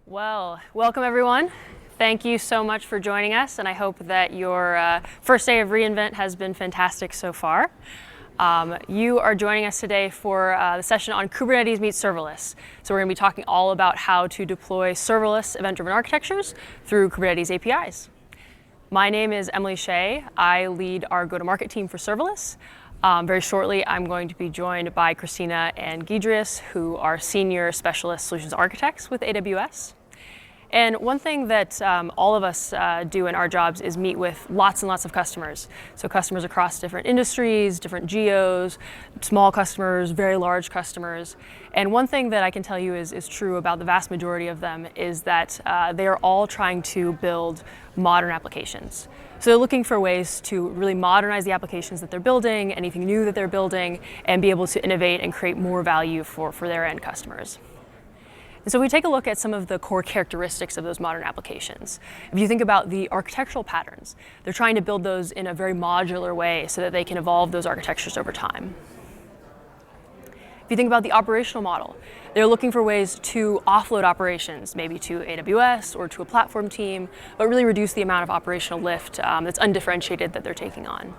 Well, welcome everyone. Thank you so much for joining us, and I hope that your first day of reInvent has been fantastic so far. You are joining us today for the session on Kubernetes meets serverless. So we're going to be talking all about how to deploy serverless event-driven architectures through Kubernetes APIs. My name is Emily Shea. I lead our go-to-market team for serverless. Very shortly, I'm going to be joined by Christina and Gidrius, who are senior specialist solutions architects with AWS. And one thing that all of us do in our jobs is meet with lots and lots of customers. So customers across different industries, different geos, small customers, very large customers. And one thing that I can tell you is true about the vast majority of them is that they are all trying to build modern applications. So they're looking for ways to really modernize the applications that they're building, anything new that they're building, and be able to innovate and create more value for their end customers. And so we take a look at some of the core characteristics of those modern applications. If you think about the architectural patterns, they're trying to build those in a very modular way so that they can evolve those architectures over time. If you think about the operational model, they're looking for ways to offload operations, maybe to AWS or to a platform team, but really reduce the amount of operational lift that's undifferentiated that they're taking on.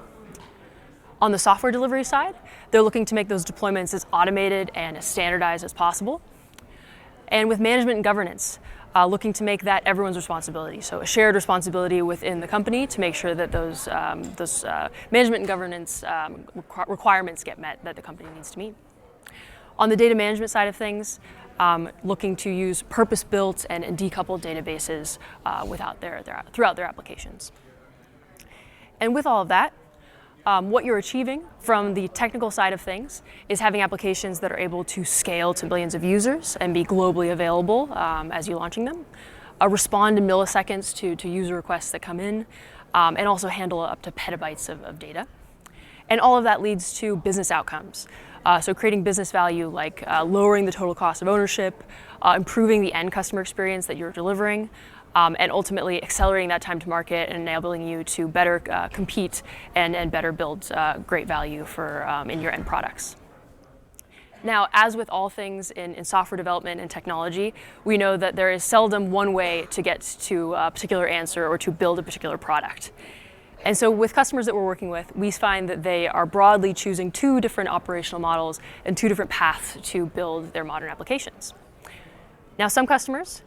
On the software delivery side, they're looking to make those deployments as automated and as standardized as possible. And with management and governance, looking to make that everyone's responsibility. So a shared responsibility within the company to make sure that those management and governance requirements get met that the company needs to meet. On the data management side of things, looking to use purpose-built and decoupled databases throughout their applications. And with all of that, what you're achieving from the technical side of things is having applications that are able to scale to millions of users and be globally available as you're launching them, respond in milliseconds to user requests that come in, and also handle up to petabytes of data. And all of that leads to business outcomes. So creating business value like lowering the total cost of ownership, improving the end customer experience that you're delivering, and ultimately accelerating that time to market and enabling you to better compete and better build great value in your end products. Now, as with all things in software development and technology, we know that there is seldom one way to get to a particular answer or to build a particular product. And so with customers that we're working with, we find that they are broadly choosing two different operational models and two different paths to build their modern applications. Now, some customers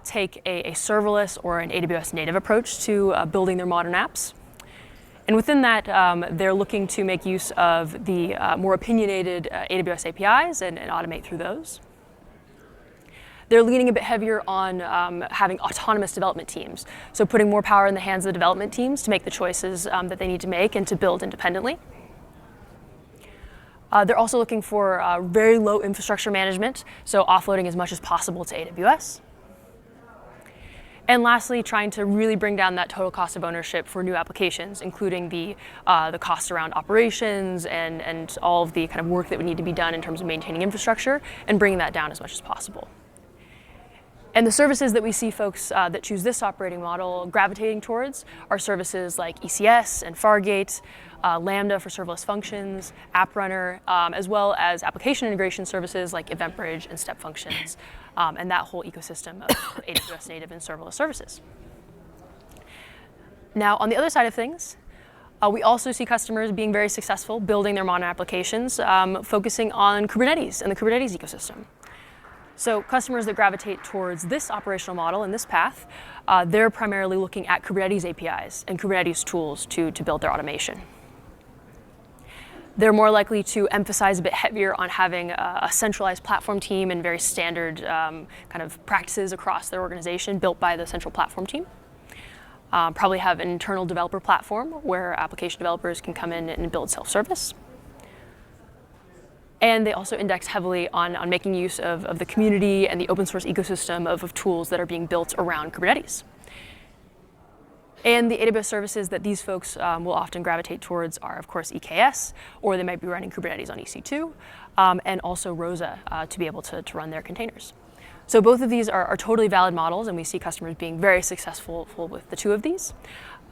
take a serverless or an AWS native approach to building their modern apps. And within that, they're looking to make use of the more opinionated AWS APIs and automate through those. They're leaning a bit heavier on having autonomous development teams, so putting more power in the hands of the development teams to make the choices that they need to make and to build independently. They're also looking for very low infrastructure management, so offloading as much as possible to AWS. And lastly, trying to really bring down that total cost of ownership for new applications, including the costs around operations and all of the kind of work that would need to be done in terms of maintaining infrastructure and bringing that down as much as possible. And the services that we see folks that choose this operating model gravitating towards are services like ECS and Fargate, Lambda for serverless functions, App Runner, as well as application integration services like EventBridge and Step Functions, and that whole ecosystem of AWS native and serverless services. Now, on the other side of things, we also see customers being very successful building their modern applications, focusing on Kubernetes and the Kubernetes ecosystem. So customers that gravitate towards this operational model and this path, they're primarily looking at Kubernetes APIs and Kubernetes tools to build their automation. They're more likely to emphasize a bit heavier on having a centralized platform team and very standard kind of practices across their organization built by the central platform team. Probably have an internal developer platform where application developers can come in and build self-service. And they also index heavily on making use of the community and the open source ecosystem of tools that are being built around Kubernetes. And the AWS services that these folks will often gravitate towards are, of course, EKS, or they might be running Kubernetes on EC2, and also Rosa to be able to run their containers. So both of these are totally valid models, and we see customers being very successful with the two of these.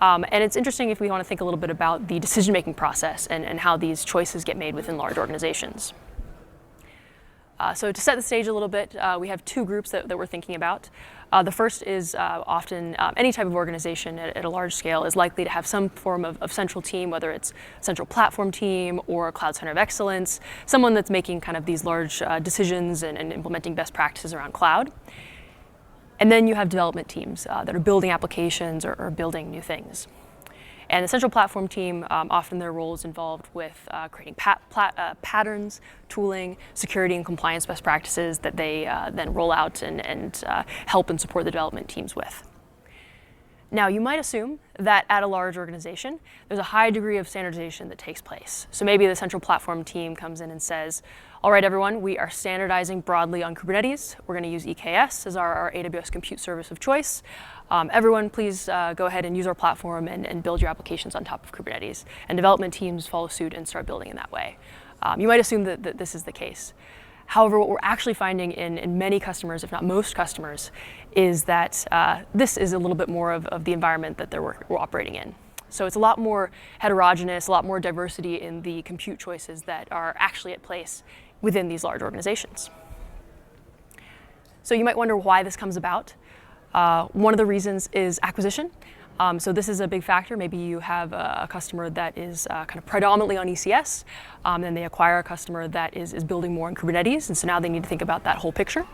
And it's interesting if we want to think a little bit about the decision-making process and how these choices get made within large organizations. So to set the stage a little bit, we have two groups that we're thinking about. The first is often any type of organization at a large scale is likely to have some form of central team, whether it's a central platform team or a cloud center of excellence, someone that's making kind of these large decisions and implementing best practices around cloud. And then you have development teams that are building applications or building new things. And the central platform team, often their role is involved with creating patterns, tooling, security and compliance best practices that they then roll out and help and support the development teams with. Now, you might assume that at a large organization, there's a high degree of standardization that takes place. So maybe the central platform team comes in and says, all right, everyone, we are standardizing broadly on Kubernetes. We're going to use EKS as our AWS compute service of choice. Everyone, please go ahead and use our platform and build your applications on top of Kubernetes. And development teams follow suit and start building in that way. You might assume that this is the case. However, what we're actually finding in many customers, if not most customers, is that this is a little bit more of the environment that we're operating in. So it's a lot more heterogeneous, a lot more diversity in the compute choices that are actually at place within these large organizations. So you might wonder why this comes about. One of the reasons is acquisition. So this is a big factor. Maybe you have a customer that is kind of predominantly on ECS, then they acquire a customer that is building more on Kubernetes, and so now they need to think about that whole picture.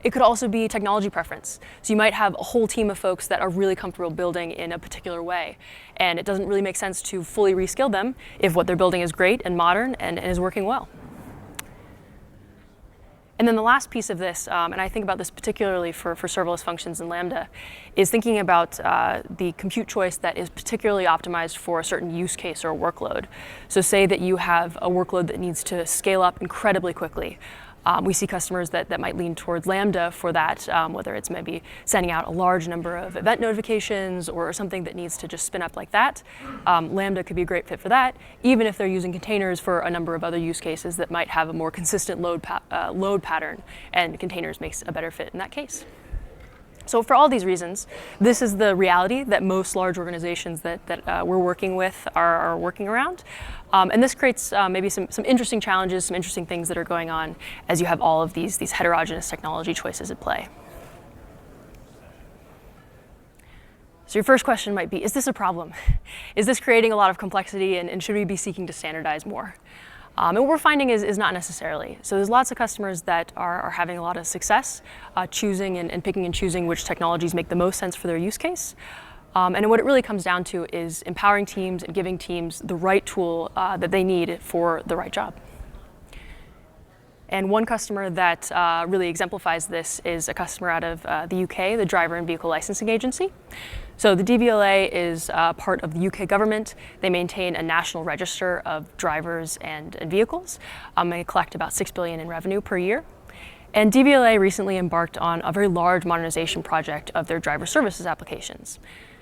It could also be technology preference. So you might have a whole team of folks that are really comfortable building in a particular way, and it doesn't really make sense to fully reskill them if what they're building is great and modern and is working well. And then the last piece of this, and I think about this particularly for serverless functions in Lambda, is thinking about the compute choice that is particularly optimized for a certain use case or workload. So say that you have a workload that needs to scale up incredibly quickly. We see customers that might lean towards Lambda for that, whether it's maybe sending out a large number of event notifications or something that needs to just spin up like that. Lambda could be a great fit for that, even if they're using containers for a number of other use cases that might have a more consistent load pattern, and containers makes a better fit in that case. So for all these reasons, this is the reality that most large organizations that we're working with are working around. And this creates maybe some interesting challenges, some interesting things that are going on as you have all of these heterogeneous technology choices at play. So your first question might be, is this a problem? Is this creating a lot of complexity, and should we be seeking to standardize more? And what we're finding is not necessarily. So there's lots of customers that are having a lot of success choosing and picking and choosing which technologies make the most sense for their use case. And what it really comes down to is empowering teams and giving teams the right tool that they need for the right job. And one customer that really exemplifies this is a customer out of the UK, the Driver and Vehicle Licensing Agency. So the DVLA is part of the UK government. They maintain a national register of drivers and vehicles. They collect about $6 billion in revenue per year. And DVLA recently embarked on a very large modernization project of their driver services applications.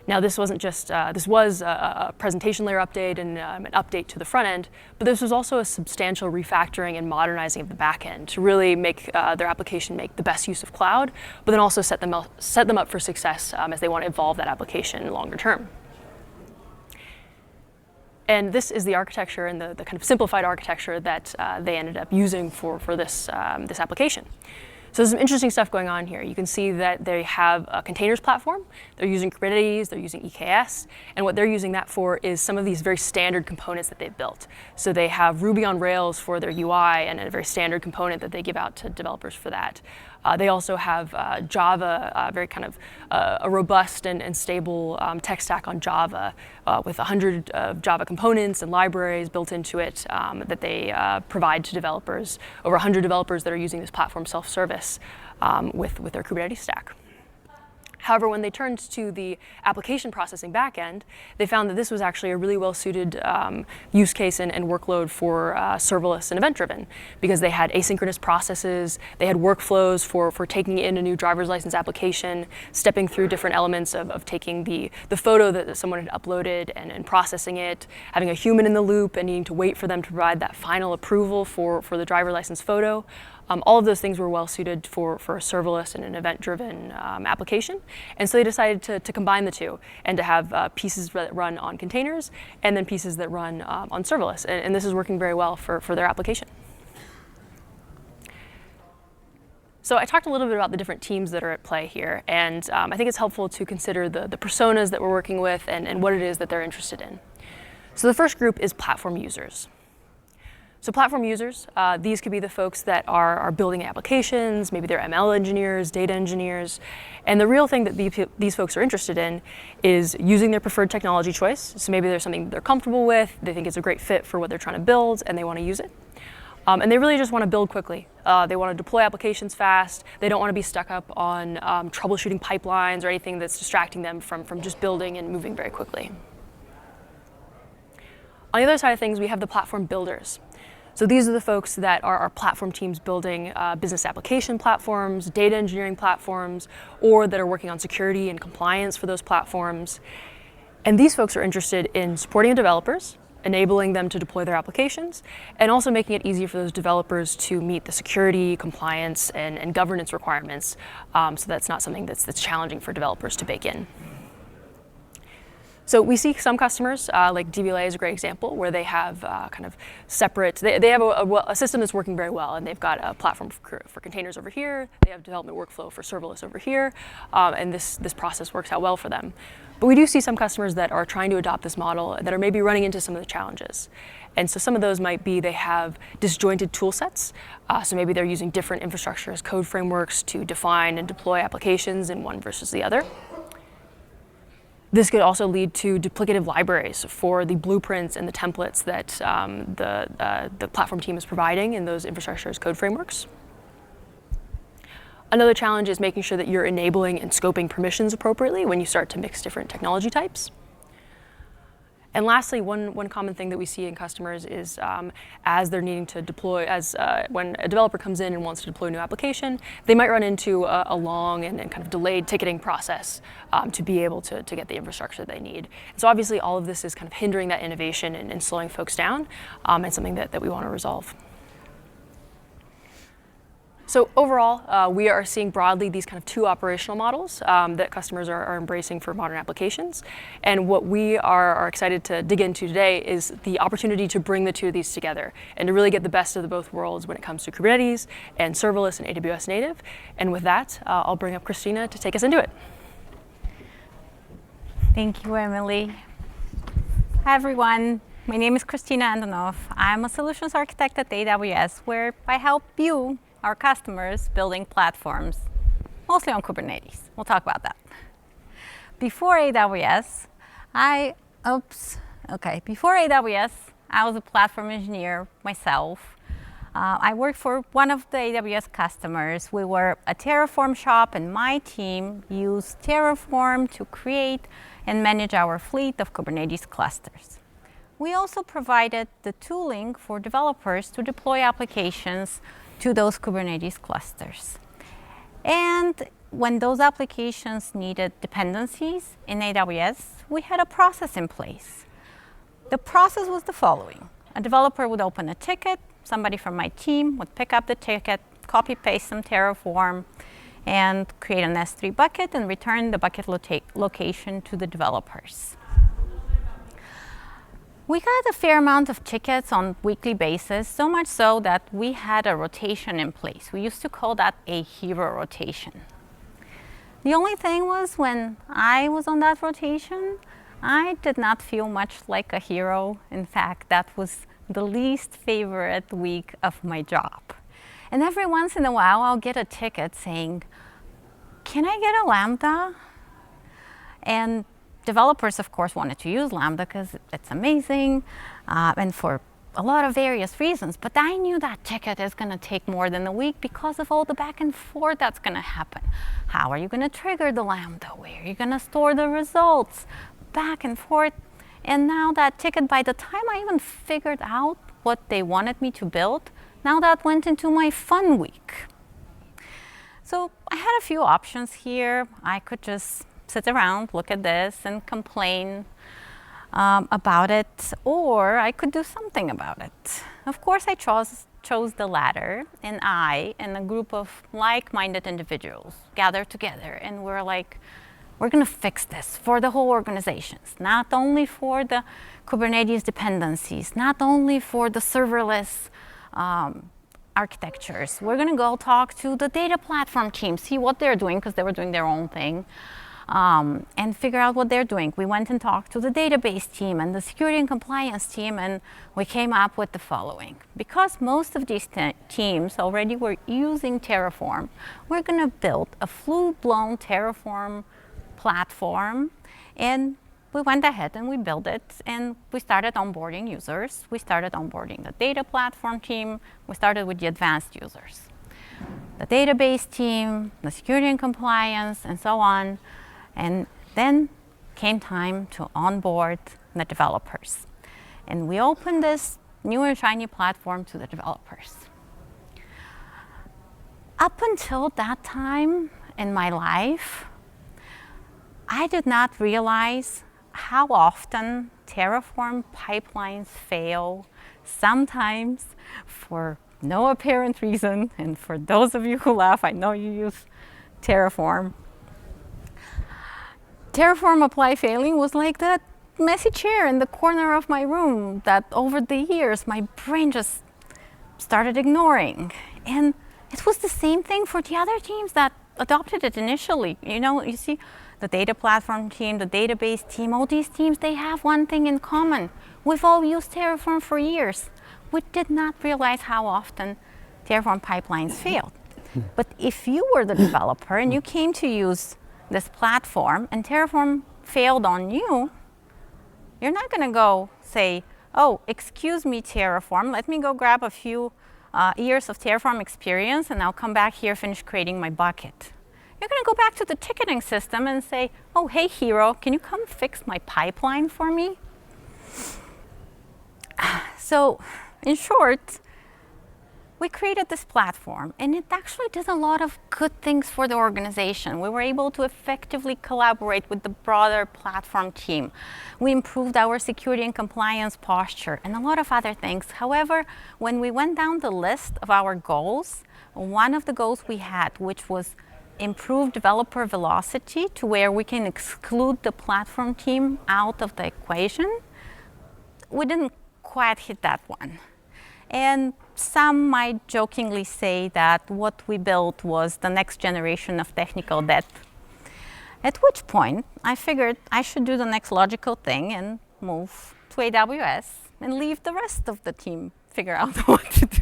Now, this wasn't just, this was a presentation layer update and an update to the front end, but this was also a substantial refactoring and modernizing of the back end to really make their application make the best use of cloud, but then also set them up for success as they want to evolve that application longer term. And this is the architecture and the kind of simplified architecture that they ended up using for this application. So there's some interesting stuff going on here. You can see that they have a containers platform. They're using Kubernetes, they're using EKS, and what they're using that for is some of these very standard components that they've built. So they have Ruby on Rails for their UI and a very standard component that they give out to developers for that. They also have Java, very kind of a robust and stable tech stack on Java with 100 Java components and libraries built into it that they provide to developers, over 100 developers that are using this platform self-service with their Kubernetes stack. However, when they turned to the application processing backend, they found that this was actually a really well-suited use case and workload for serverless and event-driven, because they had asynchronous processes, they had workflows for taking in a new driver's license application, stepping through different elements of taking the photo that someone had uploaded and processing it, having a human in the loop and needing to wait for them to provide that final approval for the driver license photo. All of those things were well suited for a serverless and an event-driven application. And so they decided to combine the two and to have pieces that run on containers and then pieces that run on serverless. And this is working very well for their application. So I talked a little bit about the different teams that are at play here, and I think it's helpful to consider the personas that we're working with and what it is that they're interested in. So the first group is platform users. So platform users, these could be the folks that are building applications, maybe they're ML engineers, data engineers, and the real thing that these folks are interested in is using their preferred technology choice. So maybe there's something they're comfortable with, they think it's a great fit for what they're trying to build, and they want to use it. And they really just want to build quickly. They want to deploy applications fast. They don't want to be stuck up on troubleshooting pipelines or anything that's distracting them from just building and moving very quickly. On the other side of things, we have the platform builders. So these are the folks that are platform teams building business application platforms, data engineering platforms, or that are working on security and compliance for those platforms. And these folks are interested in supporting developers, enabling them to deploy their applications, and also making it easy for those developers to meet the security, compliance, and governance requirements, so that's not something that's challenging for developers to bake in. So we see some customers, like DVLA is a great example, where they have kind of separate, they have a system that's working very well, and they've got a platform for containers over here, they have development workflow for serverless over here, and this process works out well for them. But we do see some customers that are trying to adopt this model that are maybe running into some of the challenges. And so some of those might be they have disjointed tool sets. So maybe they're using different infrastructure as code frameworks to define and deploy applications in one versus the other. This could also lead to duplicative libraries for the blueprints and the templates that the platform team is providing in those infrastructure as code frameworks. Another challenge is making sure that you're enabling and scoping permissions appropriately when you start to mix different technology types. And lastly, one common thing that we see in customers is as they're needing to deploy, when a developer comes in and wants to deploy a new application, they might run into a long and kind of delayed ticketing process to be able to get the infrastructure they need. And so obviously all of this is kind of hindering that innovation and slowing folks down, and something that we want to resolve. So overall, we are seeing broadly these kind of two operational models that customers are embracing for modern applications. And what we are excited to dig into today is the opportunity to bring the two of these together and to really get the best of the both worlds when it comes to Kubernetes and serverless and AWS native. And with that, I'll bring up Christina to take us into it. Thank you, Emily. Hi, everyone. My name is Christina Antonov. I'm a solutions architect at AWS, where I help you, our customers, building platforms, mostly on Kubernetes. We'll talk about that. Before AWS, I was a platform engineer myself. I worked for one of the AWS customers. We were a Terraform shop, and my team used Terraform to create and manage our fleet of Kubernetes clusters. We also provided the tooling for developers to deploy applications to those Kubernetes clusters. And when those applications needed dependencies in AWS, we had a process in place. The process was the following. A developer would open a ticket, somebody from my team would pick up the ticket, copy paste some Terraform, and create an S3 bucket and return the bucket location to the developers. We got a fair amount of tickets on a weekly basis, so much so that we had a rotation in place. We used to call that a hero rotation. The only thing was when I was on that rotation, I did not feel much like a hero. In fact, that was the least favorite week of my job. And every once in a while, I'll get a ticket saying, "Can I get a Lambda?" And developers, of course, wanted to use Lambda because it's amazing and for a lot of various reasons. But I knew that ticket is going to take more than a week because of all the back and forth that's going to happen. How are you going to trigger the Lambda? Where are you going to store the results? Back and forth. And now that ticket, by the time I even figured out what they wanted me to build, now that went into my fun week. So I had a few options here. I could just sit around, look at this, and complain about it, or I could do something about it. Of course, I chose the latter, and I and a group of like-minded individuals gathered together, and we're like, we're going to fix this for the whole organizations, not only for the Kubernetes dependencies, not only for the serverless architectures. We're going to go talk to the data platform team, see what they're doing, because they were doing their own thing, and figure out what they're doing. We went and talked to the database team and the security and compliance team, and we came up with the following. Because most of these teams already were using Terraform, we're going to build a full-blown Terraform platform, and we went ahead and we built it, and we started onboarding users. We started onboarding the data platform team. We started with the advanced users, the database team, the security and compliance, and so on. And then came time to onboard the developers. And we opened this new and shiny platform to the developers. Up until that time in my life, I did not realize how often Terraform pipelines fail, sometimes for no apparent reason. And for those of you who laugh, I know you use Terraform. Terraform apply failing was like that messy chair in the corner of my room that over the years my brain just started ignoring. And it was the same thing for the other teams that adopted it initially. You see, the data platform team, the database team, all these teams, they have one thing in common. We've all used Terraform for years. We did not realize how often Terraform pipelines failed. But if you were the developer and you came to use this platform and Terraform failed on you, you're not going to go say, oh, excuse me, Terraform, let me go grab a few years of Terraform experience and I'll come back here, finish creating my bucket. You're going to go back to the ticketing system and say, oh, hey, hero, can you come fix my pipeline for me? So, in short, we created this platform, and it actually did a lot of good things for the organization. We were able to effectively collaborate with the broader platform team. We improved our security and compliance posture, and a lot of other things. However, when we went down the list of our goals, one of the goals we had, which was improve developer velocity to where we can exclude the platform team out of the equation, we didn't quite hit that one. And some might jokingly say that what we built was the next generation of technical debt. At which point, I figured I should do the next logical thing and move to AWS and leave the rest of the team figure out what to do.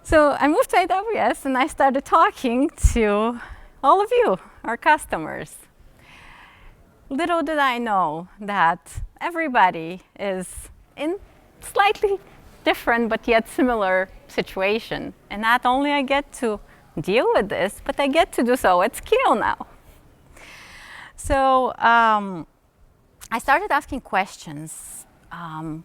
So I moved to AWS and I started talking to all of you, our customers. Little did I know that everybody is in slightly different but yet similar situation. And not only I get to deal with this, but I get to do so at scale now. So I started asking questions.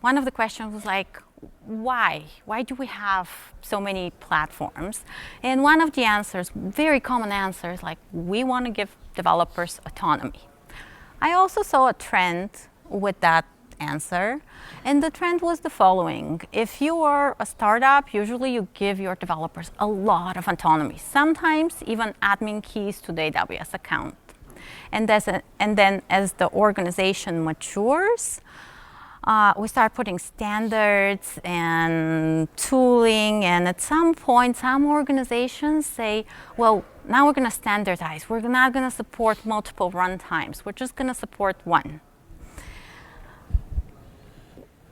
One of the questions was like, why? Why do we have so many platforms? And one of the answers, very common answers, like we want to give developers autonomy. I also saw a trend with that answer, and the trend was the following. If you are a startup, usually you give your developers a lot of autonomy, sometimes even admin keys to the AWS account. And then as the organization matures, we start putting standards and tooling, and at some point, some organizations say, well, now we're going to standardize. We're not going to support multiple runtimes. We're just going to support one.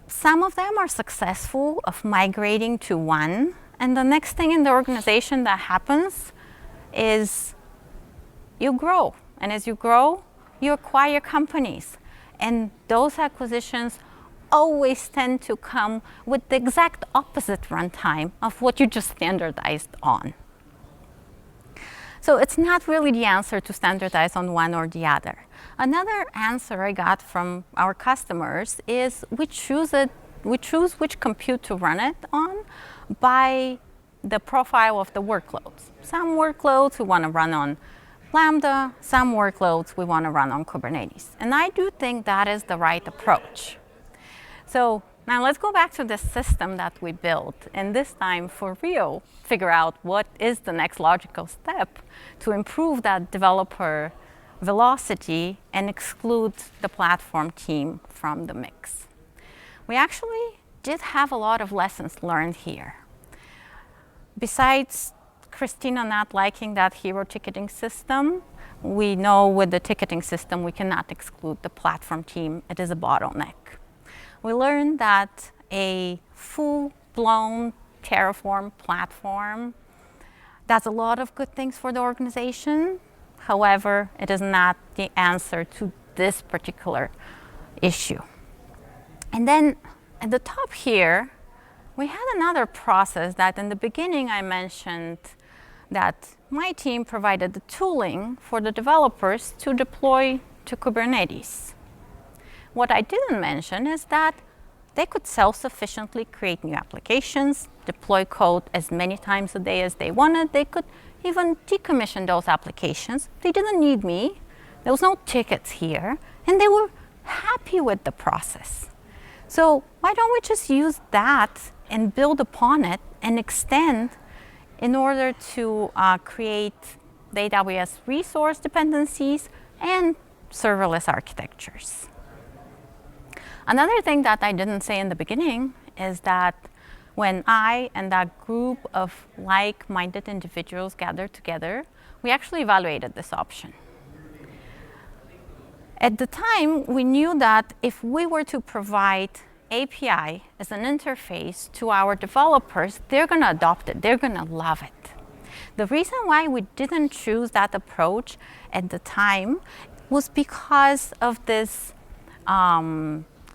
Some of them are successful of migrating to one, and the next thing in the organization that happens is you grow. And as you grow, you acquire companies. And those acquisitions always tend to come with the exact opposite runtime of what you just standardized on. So it's not really the answer to standardize on one or the other. Another answer I got from our customers is we choose which compute to run it on by the profile of the workloads. Some workloads we want to run on Lambda, some workloads we want to run on Kubernetes. And I do think that is the right approach. So now let's go back to the system that we built, and this time for real, figure out what is the next logical step to improve that developer velocity and exclude the platform team from the mix. We actually did have a lot of lessons learned here. Besides Christina not liking that hero ticketing system, we know with the ticketing system we cannot exclude the platform team. It is a bottleneck. We learned that a full-blown Terraform platform does a lot of good things for the organization. However, it is not the answer to this particular issue. And then at the top here, we had another process that in the beginning I mentioned that my team provided the tooling for the developers to deploy to Kubernetes. What I didn't mention is that they could self-sufficiently create new applications, deploy code as many times a day as they wanted. They could even decommission those applications. They didn't need me. There was no tickets here, and they were happy with the process. So why don't we just use that and build upon it and extend in order to create the AWS resource dependencies and serverless architectures? Another thing that I didn't say in the beginning is that when I and that group of like-minded individuals gathered together, we actually evaluated this option. At the time, we knew that if we were to provide API as an interface to our developers, they're going to adopt it. They're going to love it. The reason why we didn't choose that approach at the time was because of this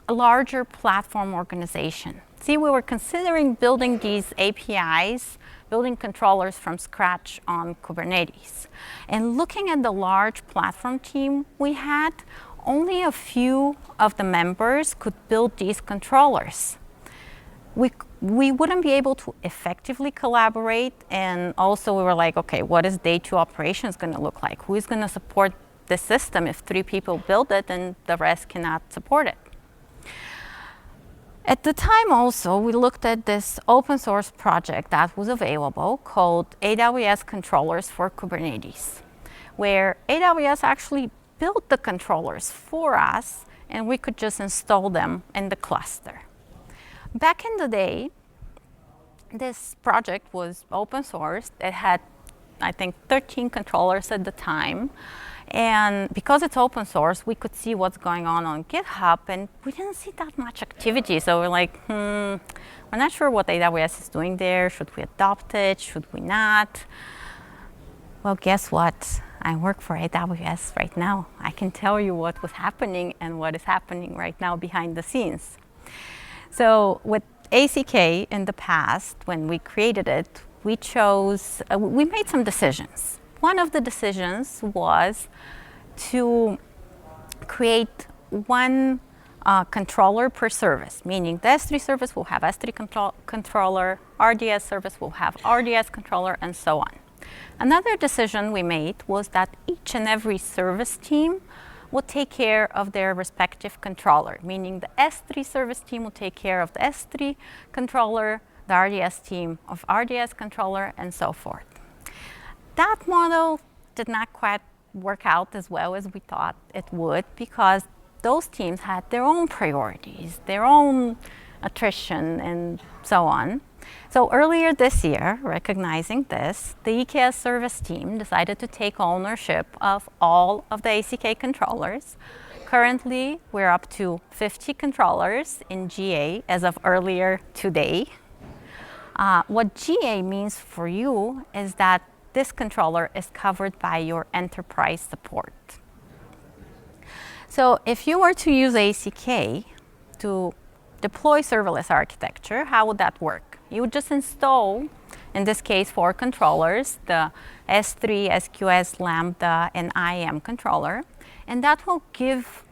larger platform organization. See, we were considering building these APIs, building controllers from scratch on Kubernetes. And looking at the large platform team we had, only a few of the members could build these controllers. We wouldn't be able to effectively collaborate, and also we were like, okay, what is day two operations going to look like? Who is going to support the system if 3 people build it and the rest cannot support it? At the time also, we looked at this open source project that was available called AWS Controllers for Kubernetes, where AWS actually built the controllers for us and we could just install them in the cluster. Back in the day, this project was open source. It had, I think, 13 controllers at the time. And because it's open source, we could see what's going on GitHub, and we didn't see that much activity. So we're like, we're not sure what AWS is doing there. Should we adopt it? Should we not? Well, guess what? I work for AWS right now. I can tell you what was happening and what is happening right now behind the scenes. So with ACK in the past, when we created it, we made some decisions. One of the decisions was to create one controller per service, meaning the S3 service will have S3 controller, RDS service will have RDS controller, and so on. Another decision we made was that each and every service team will take care of their respective controller, meaning the S3 service team will take care of the S3 controller, the RDS team of RDS controller, and so forth. That model did not quite work out as well as we thought it would, because those teams had their own priorities, their own attrition, and so on. So earlier this year, recognizing this, the EKS service team decided to take ownership of all of the ACK controllers. Currently, we're up to 50 controllers in GA as of earlier today. What GA means for you is that this controller is covered by your enterprise support. So if you were to use ACK to deploy serverless architecture, how would that work? You would just install, in this case, 4 controllers, the S3, SQS, Lambda, and IAM controller, and that will give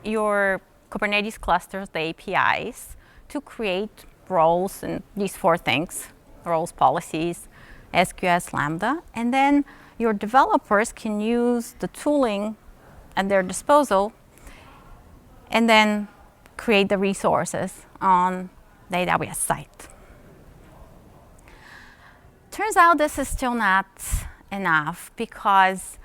your Kubernetes clusters the APIs to create roles and these 4 things, roles, policies, SQS, Lambda, and then your developers can use the tooling at their disposal and then create the resources on the AWS site. Turns out this is still not enough, because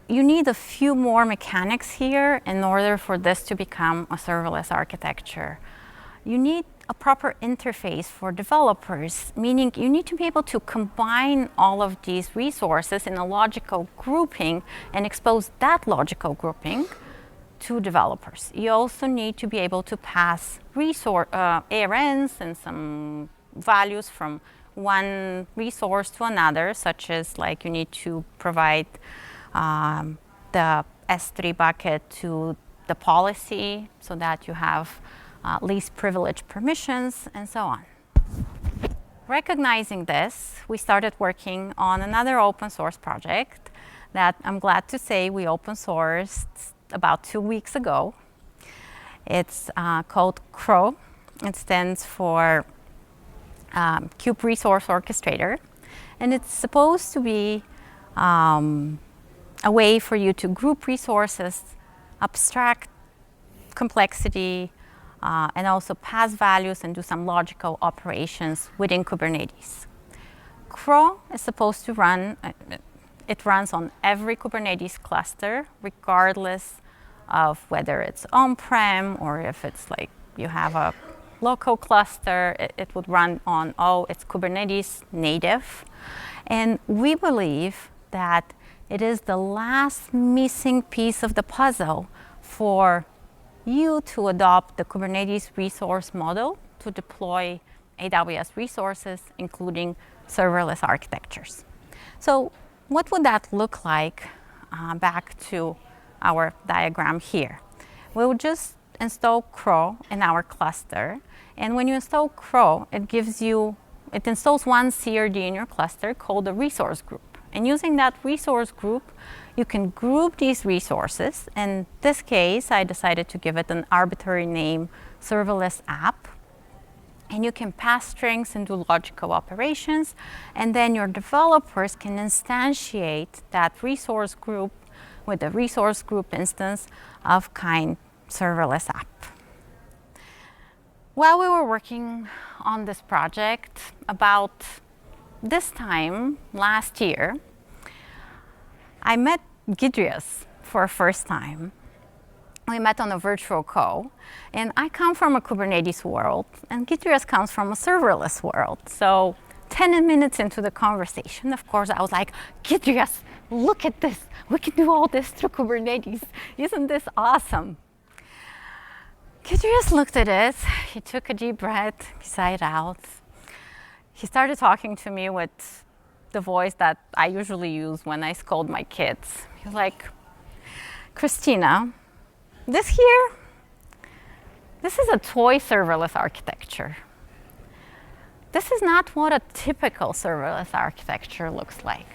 you need a few more mechanics here in order for this to become a serverless architecture. you need a proper interface for developers, meaning you need to be able to combine all of these resources in a logical grouping and expose that logical grouping to developers. You also need to be able to pass ARNs and some values from one resource to another, such as like you need to provide the S3 bucket to the policy so that you have least privilege permissions and so on. Recognizing this, we started working on another open source project that I'm glad to say we open sourced about 2 weeks ago. It's called CRO. It stands for Kube Resource Orchestrator, and it's supposed to be a way for you to group resources, abstract complexity, and also pass values and do some logical operations within Kubernetes. CRO is supposed to run, it runs on every Kubernetes cluster, regardless of whether it's on-prem or if it's like you have a local cluster, it would run on all its Kubernetes native. And we believe that it is the last missing piece of the puzzle for you to adopt the Kubernetes resource model to deploy AWS resources, including serverless architectures. So what would that look like? Back to our diagram here. We'll just install CRO in our cluster. And when you install CRO, it installs one CRD in your cluster called a resource group. And using that resource group, you can group these resources. In this case, I decided to give it an arbitrary name, Serverless App. And you can pass strings and do logical operations. And then your developers can instantiate that resource group with a resource group instance of kind Serverless App. While we were working on this project, about this time last year, I met Gidrius for the first time. We met on a virtual call, and I come from a Kubernetes world, and Gidrius comes from a serverless world. So 10 minutes into the conversation, of course, I was like, Gidrius, look at this. We can do all this through Kubernetes. Isn't this awesome? Gidrius looked at it. He took a deep breath, he sighed out. He started talking to me with the voice that I usually use when I scold my kids. He was like, Christina, this is a toy serverless architecture. This is not what a typical serverless architecture looks like.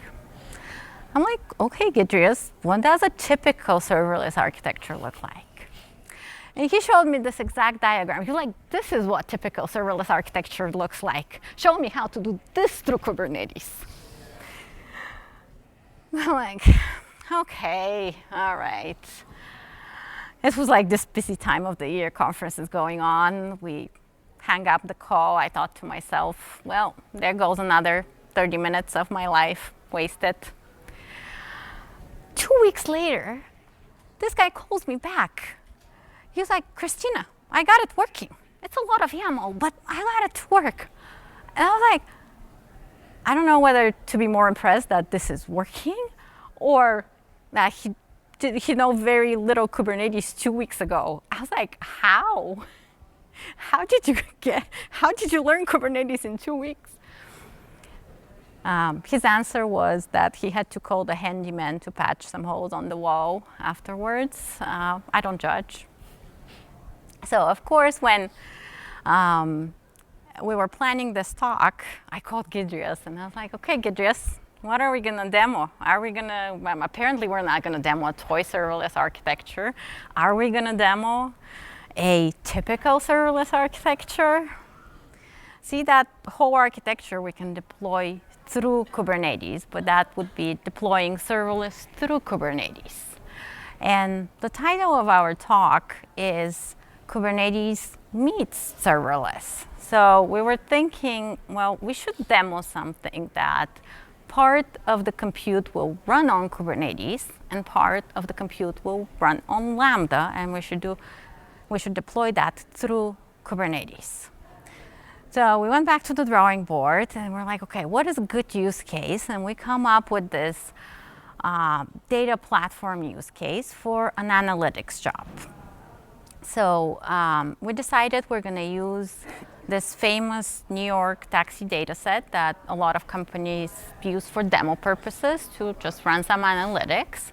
I'm like, okay, Gidrius, what does a typical serverless architecture look like? And he showed me this exact diagram. He was like, this is what typical serverless architecture looks like. Show me how to do this through Kubernetes. I'm like, okay, all right. This was like this busy time of the year, conferences going on. We hang up the call. I thought to myself, well, there goes another 30 minutes of my life wasted. 2 weeks later, this guy calls me back. He was like, Christina, I got it working. It's a lot of YAML, but I got it to work. And I was like, I don't know whether to be more impressed that this is working or that he know very little Kubernetes 2 weeks ago. I was like, how? How did you learn Kubernetes in 2 weeks? His answer was that he had to call the handyman to patch some holes on the wall afterwards. I don't judge. So of course, when we were planning this talk, I called Gidrius and I was like, okay, Gidrius, what are we gonna demo? Apparently we're not gonna demo a toy serverless architecture. Are we gonna demo a typical serverless architecture? See, that whole architecture we can deploy through Kubernetes, but that would be deploying serverless through Kubernetes. And the title of our talk is Kubernetes meets serverless. So we were thinking, well, we should demo something that part of the compute will run on Kubernetes and part of the compute will run on Lambda, and we should deploy that through Kubernetes. So we went back to the drawing board and we're like, okay, what is a good use case? And we come up with this data platform use case for an analytics job. So we decided we're going to use this famous New York taxi data set that a lot of companies use for demo purposes to just run some analytics.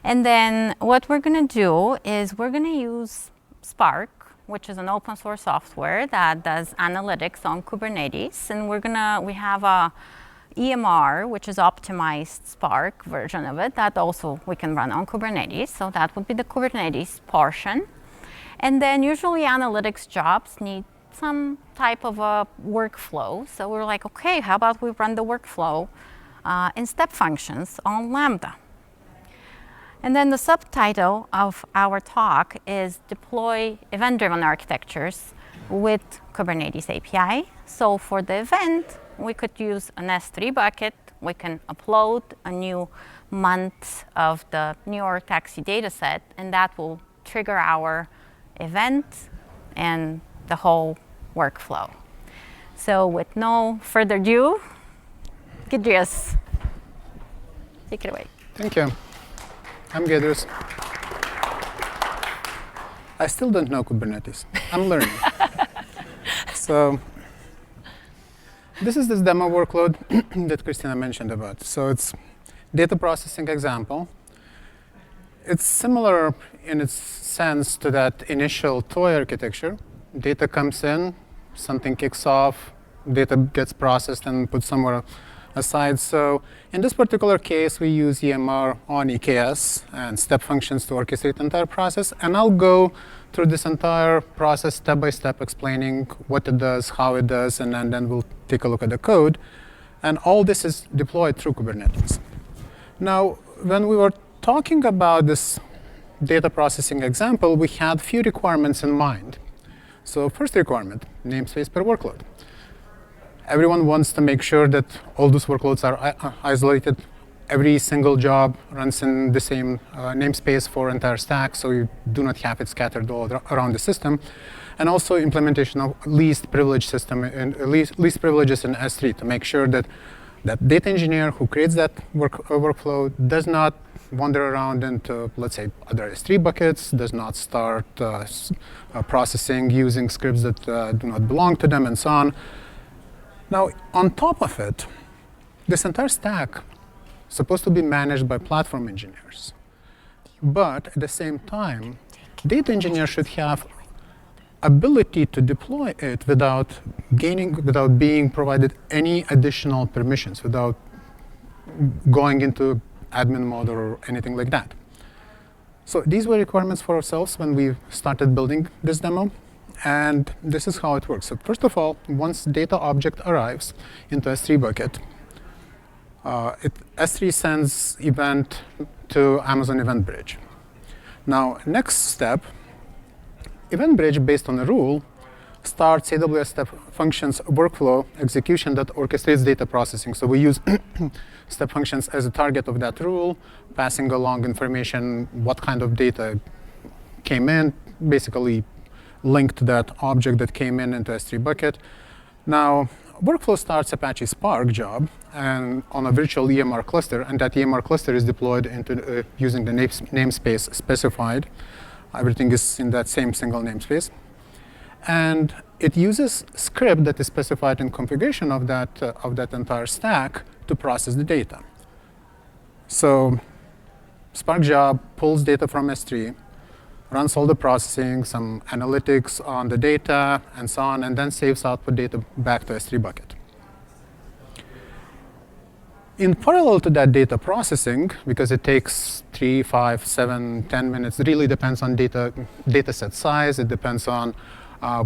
And then what we're going to do is we're going to use Spark, which is an open source software that does analytics on Kubernetes. And we have a EMR, which is optimized Spark version of it that also we can run on Kubernetes. So that would be the Kubernetes portion. And then usually analytics jobs need some type of a workflow. So we're like, okay, how about we run the workflow in step functions on Lambda? And then the subtitle of our talk is Deploy Event-Driven Architectures with Kubernetes API. So for the event, we could use an S3 bucket. We can upload a new month of the New York taxi data set, and that will trigger our event and the whole workflow. So with no further ado, Gidrius, take it away. Thank you. I'm Gidrius. I still don't know Kubernetes. I'm learning. So this is this demo workload that Christina mentioned about. So it's data processing example. It's similar in its sense to that initial toy architecture. Data comes in, something kicks off, data gets processed and put somewhere aside. So in this particular case, we use EMR on EKS and step functions to orchestrate the entire process. And I'll go through this entire process step by step, explaining what it does, how it does, and then we'll take a look at the code. And all this is deployed through Kubernetes. Now, when we were talking about this data processing example, we had few requirements in mind. So first requirement, namespace per workload. Everyone wants to make sure that all those workloads are isolated. Every single job runs in the same namespace for entire stack, so you do not have it scattered all around the system. And also implementation of least privilege system and least privileges in S3 to make sure that that data engineer who creates that workflow does not wander around into, let's say, other S3 buckets, does not start processing using scripts that do not belong to them, and so on. Now, on top of it, this entire stack is supposed to be managed by platform engineers. But at the same time, data engineers should have ability to deploy it without being provided any additional permissions, without going into admin mode or anything like that. So these were requirements for ourselves when we started building this demo. And this is how it works. So first of all, once data object arrives into S3 bucket, S3 sends event to Amazon Event Bridge. Now, next step, Event Bridge, based on a rule, starts AWS step functions workflow execution that orchestrates data processing. So we use step functions as a target of that rule, passing along information, what kind of data came in, basically linked to that object that came in into S3 bucket. Now, workflow starts Apache Spark job and on a virtual EMR cluster, and that EMR cluster is deployed into using the namespace specified. Everything is in that same single namespace. And it uses script that is specified in configuration of that entire stack to process the data. So Spark job pulls data from S3, runs all the processing, some analytics on the data, and so on, and then saves output data back to S3 bucket. In parallel to that data processing, because it takes 3, 5, 7, 10 minutes, it really depends on data set size, it depends on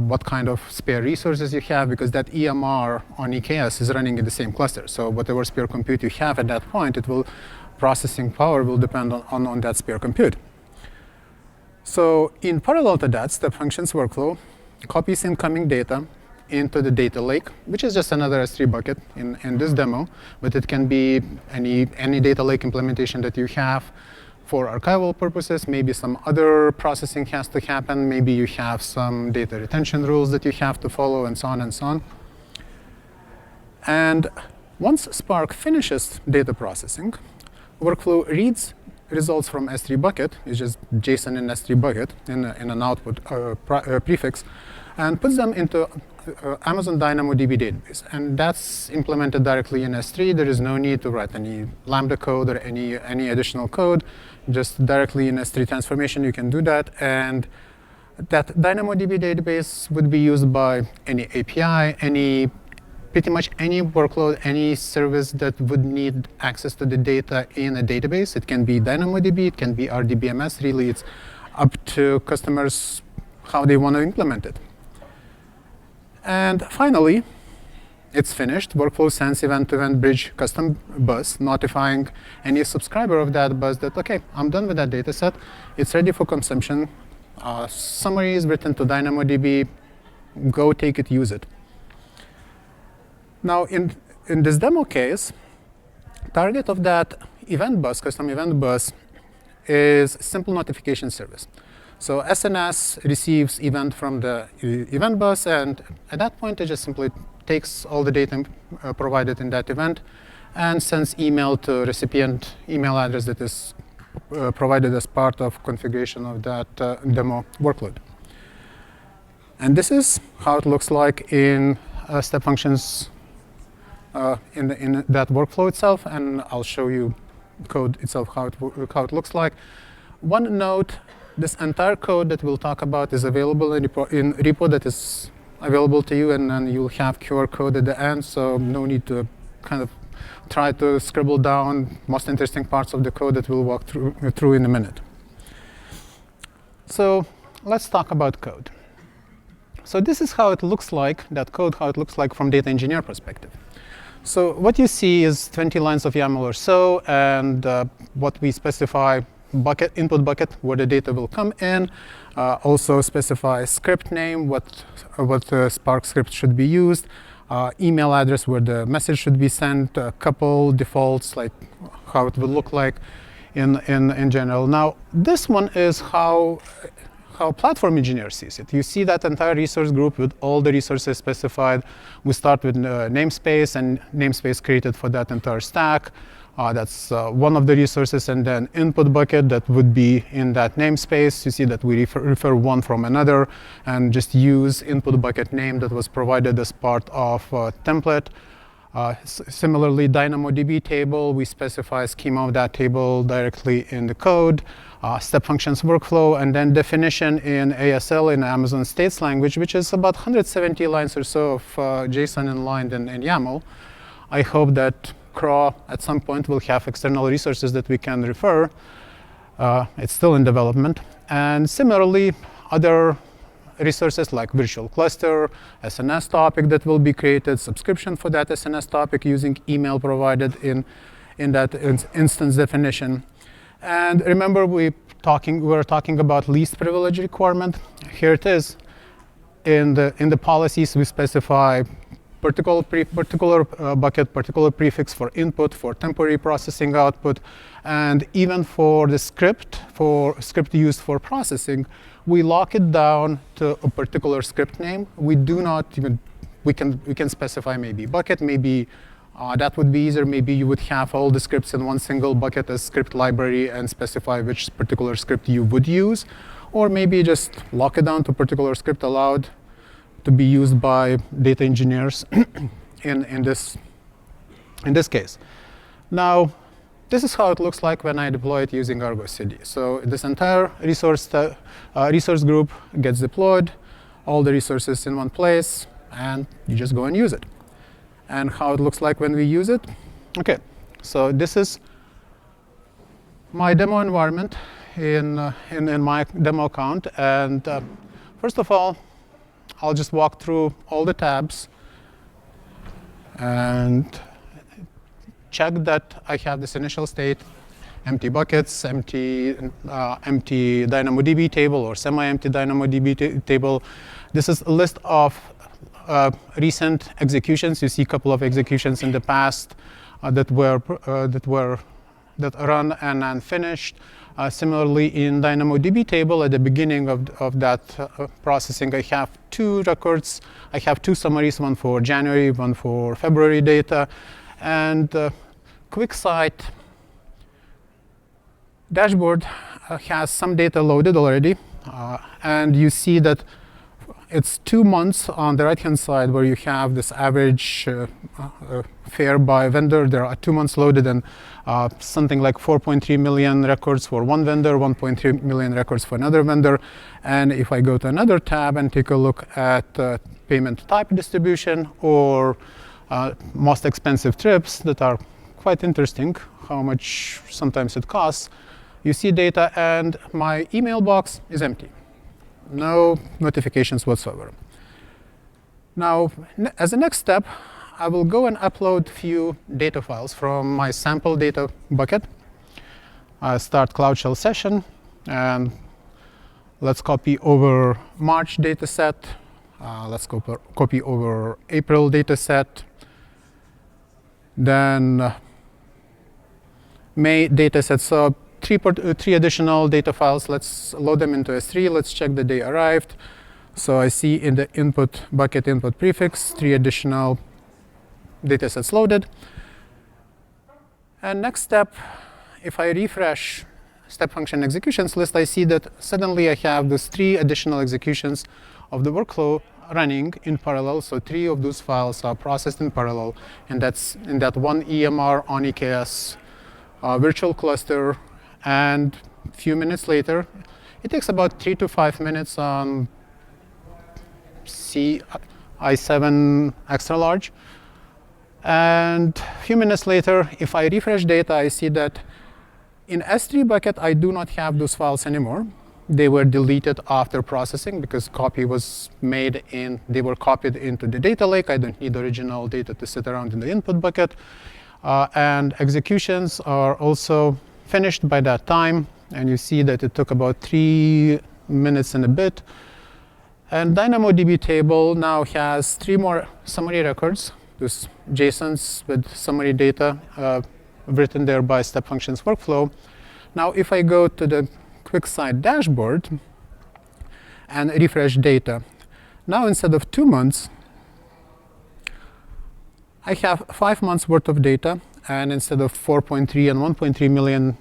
what kind of spare resources you have, because that EMR on EKS is running in the same cluster. So whatever spare compute you have at that point, processing power will depend on that spare compute. So in parallel to that, step functions workflow copies incoming data into the data lake, which is just another S3 bucket in this demo, but it can be any data lake implementation that you have for archival purposes. Maybe some other processing has to happen. Maybe you have some data retention rules that you have to follow, and so on and so on. And once Spark finishes data processing, workflow reads results from S3 bucket, it's just JSON in S3 bucket in an output prefix, and puts them into Amazon DynamoDB database. And that's implemented directly in S3. There is no need to write any Lambda code or any additional code. Just directly in S3 transformation, you can do that. And that DynamoDB database would be used by any API, pretty much any workload, any service that would need access to the data in a database. It can be DynamoDB, it can be RDBMS. Really, it's up to customers how they want to implement it. And finally, it's finished. Workflow sends event-to-event bridge custom bus, notifying any subscriber of that bus that, OK, I'm done with that data set. It's ready for consumption. Summary is written to DynamoDB. Go take it, use it. Now, in this demo case, target of that event bus, custom event bus, is simple notification service. So SNS receives event from the event bus, and at that point, it just simply takes all the data provided in that event and sends email to recipient email address that is provided as part of configuration of that demo workload. And this is how it looks like in step functions in that workflow itself, and I'll show you code itself, how it looks like. One note, this entire code that we'll talk about is available in repo that is available to you, and then you'll have QR code at the end, so no need to kind of try to scribble down most interesting parts of the code that we'll walk through in a minute. So let's talk about code. So this is how it looks like, that code, how it looks like from data engineer perspective. So what you see is 20 lines of YAML or so, and what we specify, input bucket, where the data will come in. Also specify script name, what Spark script should be used. Email address where the message should be sent. A couple defaults, like how it will look like in general. Now, this one is how platform engineer sees it. You see that entire resource group with all the resources specified. We start with namespace, and namespace created for that entire stack. That's one of the resources, and then input bucket that would be in that namespace. You see that we refer one from another and just use input bucket name that was provided as part of template. Similarly, DynamoDB table, we specify schema of that table directly in the code. Step functions workflow, and then definition in ASL, in Amazon States language, which is about 170 lines or so of JSON inlined in YAML. I hope that crawl at some point will have external resources that we can refer. It's still in development. And similarly, other resources like virtual cluster, SNS topic that will be created, subscription for that SNS topic using email provided in that instance definition. And remember, we were talking about least privilege requirement. Here it is. In the policies, we specify particular bucket, particular prefix for input, for temporary processing output, and even for the script used for processing, we lock it down to a particular script name. We do not even, we can specify maybe bucket, maybe that would be easier. Maybe you would have all the scripts in one single bucket as script library and specify which particular script you would use, or maybe just lock it down to a particular script allowed to be used by data engineers in this case. Now, this is how it looks like when I deploy it using Argo CD. So this entire resource group gets deployed, all the resources in one place, and you just go and use it. And how it looks like when we use it. OK, so this is my demo environment in my demo account. And first of all, I'll just walk through all the tabs and check that I have this initial state, empty buckets, empty DynamoDB table or semi-empty DynamoDB table. This is a list of recent executions. You see a couple of executions in the past that that run and unfinished. Similarly, in DynamoDB table, at the beginning of that processing, I have 2 records. I have 2 summaries, one for January, one for February data. And QuickSight dashboard has some data loaded already. And you see that it's 2 months on the right-hand side where you have this average fare by vendor. There are 2 months loaded and something like 4.3 million records for one vendor, 1.3 million records for another vendor. And if I go to another tab and take a look at payment type distribution or most expensive trips that are quite interesting, how much sometimes it costs, you see data and my email box is empty. No notifications whatsoever. Now, as a next step, I will go and upload a few data files from my sample data bucket. I start Cloud Shell session, and let's copy over March data set. Let's copy over April data set. Then May data set. So 3 additional data files. Let's load them into S3. Let's check that they arrived. So I see in the input bucket input prefix 3 additional data sets loaded. And next step, if I refresh step function executions list, I see that suddenly I have these 3 additional executions of the workflow running in parallel. So 3 of those files are processed in parallel, and that's in that one EMR on EKS virtual cluster. And a few minutes later, it takes about 3 to 5 minutes on i7 extra large. And a few minutes later, if I refresh data, I see that in S3 bucket, I do not have those files anymore. They were deleted after processing because copy was made in, they were copied into the data lake. I don't need original data to sit around in the input bucket. And executions are also finished by that time, and you see that it took about 3 minutes and a bit. And DynamoDB table now has 3 more summary records, those JSONs with summary data written there by step functions workflow. Now, if I go to the QuickSight dashboard and refresh data, now instead of 2 months, I have 5 months worth of data. And instead of 4.3 and 1.3 million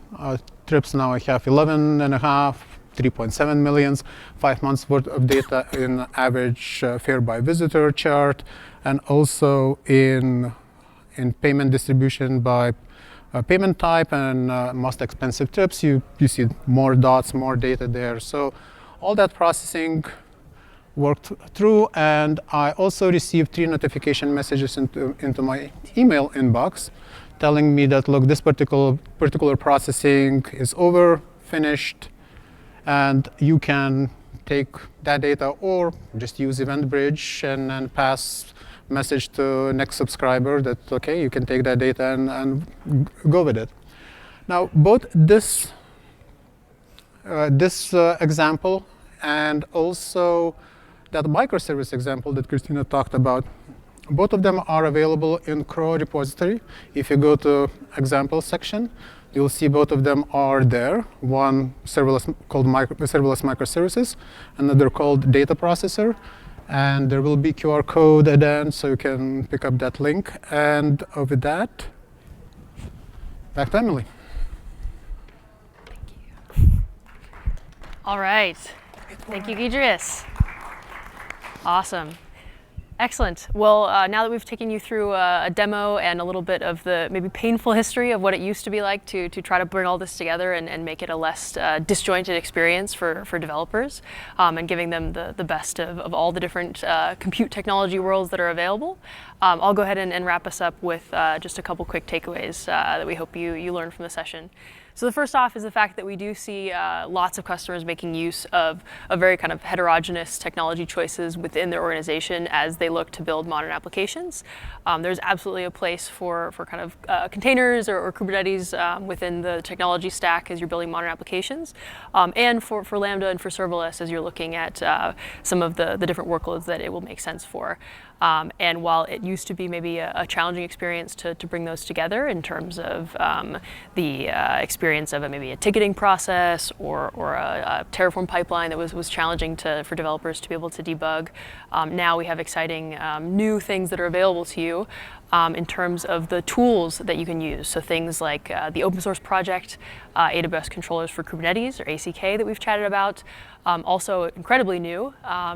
trips, now I have 11.5, 3.7 millions, 5 months worth of data in average fare by visitor chart, and also in payment distribution by payment type and most expensive trips. You see more dots, more data there. So all that processing worked through, and I also received 3 notification messages into my email inbox, telling me that, look, this particular processing is over, finished, and you can take that data or just use EventBridge and pass message to next subscriber that, okay, you can take that data and go with it. Now, both this example and also that microservice example that Christina talked about, both of them are available in CRO repository. If you go to example section, you'll see both of them are there. One serverless called serverless microservices, another called data processor. And there will be QR code at the end, so you can pick up that link. And with that, back to Emily. Thank you. All right. Thank you, Idris. Awesome. Excellent. Well, now that we've taken you through a demo and a little bit of the maybe painful history of what it used to be like to try to bring all this together and make it a less disjointed experience for developers, and giving them the best of all the different compute technology worlds that are available, I'll go ahead and wrap us up with just a couple quick takeaways that we hope you learned from the session. So the first off is the fact that we do see lots of customers making use of a very kind of heterogeneous technology choices within their organization as they look to build modern applications. There's absolutely a place for kind of containers or Kubernetes within the technology stack as you're building modern applications, and for Lambda and for serverless as you're looking at some of the different workloads that it will make sense for. And while it used to be maybe a challenging experience to bring those together in terms of the experience of maybe a ticketing process or a Terraform pipeline that was challenging for developers to be able to debug, now we have exciting new things that are available to you in terms of the tools that you can use. So things like the open source project, AWS controllers for Kubernetes, or ACK, that we've chatted about. Also incredibly new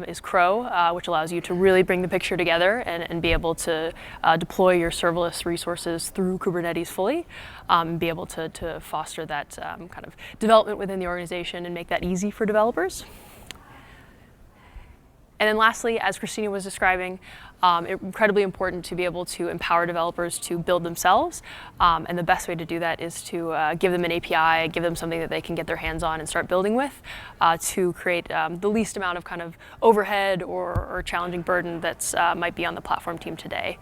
is Crow, which allows you to really bring the picture together and be able to deploy your serverless resources through Kubernetes fully, and be able to foster that kind of development within the organization and make that easy for developers. And then lastly, as Christina was describing, incredibly important to be able to empower developers to build themselves. And the best way to do that is to give them an API, give them something that they can get their hands on and start building with to create the least amount of kind of overhead or challenging burden that's might be on the platform team today.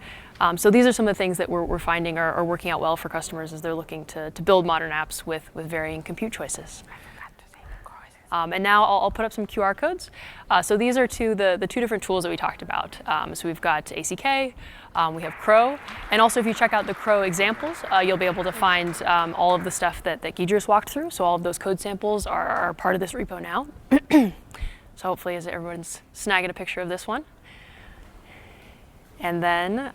So these are some of the things that we're finding are working out well for customers as they're looking to build modern apps with varying compute choices. And now I'll put up some QR codes. So these are the two different tools that we talked about. So we've got ACK, we have Crow, and also if you check out the Crow examples, you'll be able to find all of the stuff that Guy just walked through. So all of those code samples are part of this repo now. So hopefully as everyone's snagging a picture of this one. And then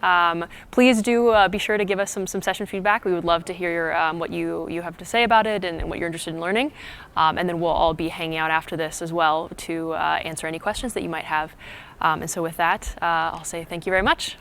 please do be sure to give us some session feedback. We would love to hear what you have to say about it and what you're interested in learning. And then we'll all be hanging out after this as well to answer any questions that you might have. And so with that, I'll say thank you very much.